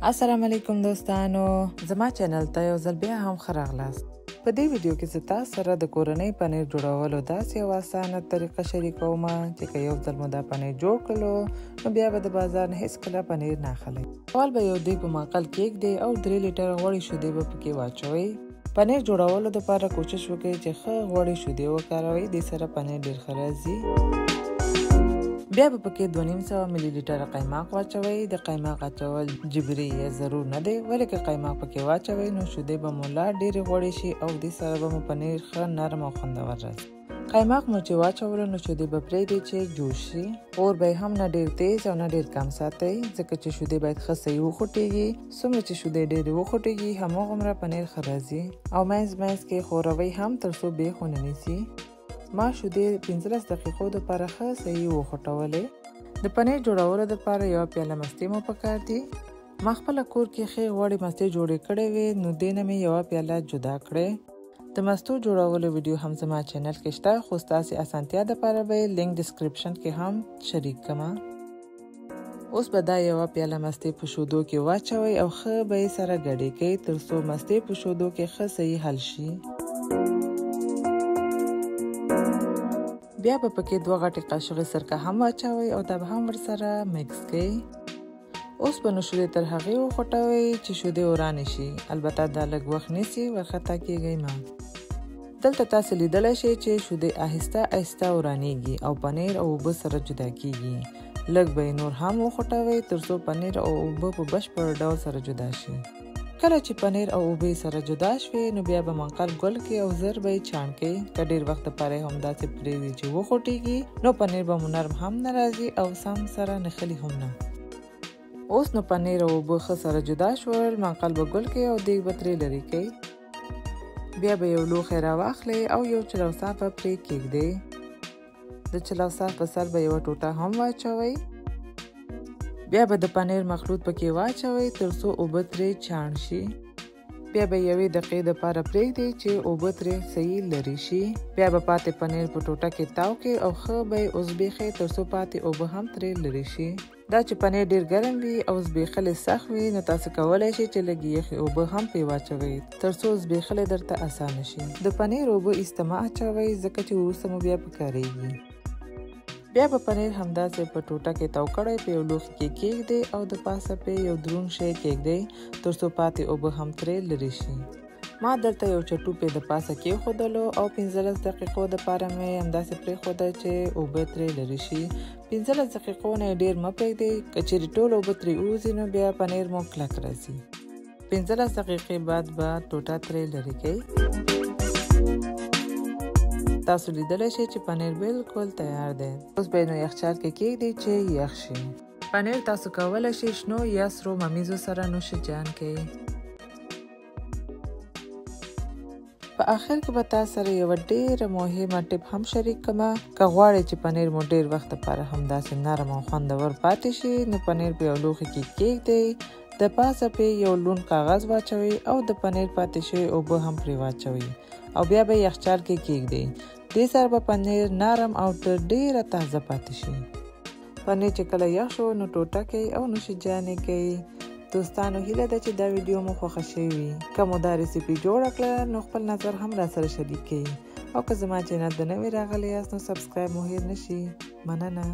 السلام علیکم دوستانو، زما چینل ته یو ځل بیا هم ښه راغلاست. په دې ویډیو کې زه تاسو سره د کورنۍ پنیر جوړولو داسې یو اسانه طریقه شریکوم چې که یو ځل مو دا پنیر جوړ کړلو نو بیا به د بازار نه هیڅکله پنیر نه اخلئ. اول به یو دیګ په منقل کېږدئ او 3 لیټره غوړې شیدې به پکې واچوئ. پنیر جوړولو دپاره کوشش وکړئ چې ښه غوړې شیدې وکاروئ، دې سره پنیر ډېر ښه راځي. بیا به پکې 2.5 ملي لیټره قیماق واچوئ. د قیماق اچول جبري یا ضرور نه دی، ولې که قیماق پکې واچوئ نو شیدې به مو لا ډېرې غوړې شي او دې سره به مو پنیر ښه نرم او خوندور راځي. قیماق مو چې واچولو نو شیدې به پرېږدئ چې جوش شي. اور به یې هم نه ډېر تیز او نه ډېر کم ساتئ، ځکه چې شیدې باید ښه صحیح وخوټېږي. څومره چې شیدې ډېرې وخوټېږي هماغومره پنیر ښه راځي. او منځ منځ کې ښوروئ هم تر څو بیخ ونه نیسي. ما شیدې 15 دقیقو دپاره ښه صحیح وخوټولې. د پنیر جوړولو دپاره یوه پیاله مستې مو پکار دي. ما خپله کور کې ښې غوړې مستې جوړې کړې وې، نو دې نه مې یوه پیاله جدا کړې. د مستو جوړولو ویډیو هم زما چینل کې شته، خو ستاسې اسانتیا دپاره به یې لینک ډسکرپشن کې هم شریک کړم. اوس به دا یوه پیاله مستې په شیدو کې واچوئ او ښه به یې سره ګډې کړئ تر څو مستې په شیدو کې ښه صحیح حل شي. بیا به پکې 2 غټې قاشقې سرکه هم واچوئ او دا به هم ورسره مکس کړئ. اوس به نو شیدې تر هغې وخوټوئ چې شیدې ورانې شي. البته دا لږ وخت نیسي، ورخطا کېږئ مه. دلته تاسې لیدلی شئ چې شیدې آهسته آهسته ورانېږي او پنیر او اوبه سره جدا کېږي. لږ به یې نور هم وخوټوئ تر څو پنیر او اوبه په بشپړ ډول سره جدا شي. کله چې پنیر او اوبه سره جدا شوي نو بیا به منقل ګل کړئ او زر به یې چاڼ کړئ. که ډېر وخت دپاره یې همداسې پرېږدئ چې وخوټېږي نو پنیر به مو نرم هم نه راځي او سم سره نښلي هم نه. اوس نو پنیر او اوبه ښه سره جدا شول، منقل به ګل کړئ او دیګ به ترې لرې کړئ. بیا به یو لوښی راواخلئ او یو چلوصاف به پرې کېږدئ. د چلوصاف په سر به یوه ټوټه هم واچوئ. بیا به د پنیر مخلوط پکې واچوئ تر څو اوبه ترې چاڼ شي. بیا به 1 دقیقې دپاره پرېږدئ چې اوبه ترې صحیح لرې شي. بیا به پاتې پنیر په ټوټه کې تاو کړئ او ښه به یې وزبېښئ تر څو پاتې اوبه هم ترې لرې شي. دا چې پنیر ډېر ګرم وي او زبېښلی سخت وي نو تاسو کولی شئ چې لږ یخې اوبه هم پرې واچوئ تر څو زبېښلی درته اسانه شي. د پنیر اوبه ایسته مه اچوئ ځکه چې وروسته مو بیا پکارېږي. بیا به پنیر همداسې په ټوټه کې تاو کړئ، په یو لوښي کې کېږدئ او د پاسه پرې یو دروند شی کېږدئ تر څو پاتې اوبه هم ترې لرې شي. ما دلته یو چټو پې د پاسه کېښودلو او 15 دقیقو دپاره مې همداسې پرېښوده چې اوبه ترې لرې شي. 15 دقیقو نه یې ډېر مه پرېږدئ، که چیرې ټول اوبه ترې ووځي نو بیا پنیر مو کلک راځي. 15 دقیقې بعد به ټوټه ترې لرې کړئ. تاسو لیدلی شئ چې پنیر بالکل تیار دی. اوس به یې نو یخچال کې کېږدئ چې یخ شي. پنیر تاسو کولی شئ شنو یا سرو ممیزو سره نوشجان کړئ. په آخر کې به تاسو سره یوه ډېره مهمه ټپ هم شریک کړم. که غواړئ چې پنیر مو ډېر وخت لپاره همداسې نرم او خوندور پاتې شي نو پنیر په یو لوښي کې کېږدئ، د پاسه پرې یو لوند کاغذ واچوئ او د پنیر پاتې شوي اوبه هم پرې واچوئ او بیا به یخچال کې کېږدئ. دې سره به پنیر نرم او تر ډېره تازه پاتې شي. پنیر چې کله یخ شو نو ټوټه کړئ او نوشجان یې کړئ. دوستانو هیله ده چې دا ویډیو مو خوښه شوې وي. که مو دا ریسیپي جوړه کړه نو خپل نظر هم را سره شریک کړئ. او که زما چینل ته نوي راغلی یاست نو سبسکرایب مو هیر نشي. مننه.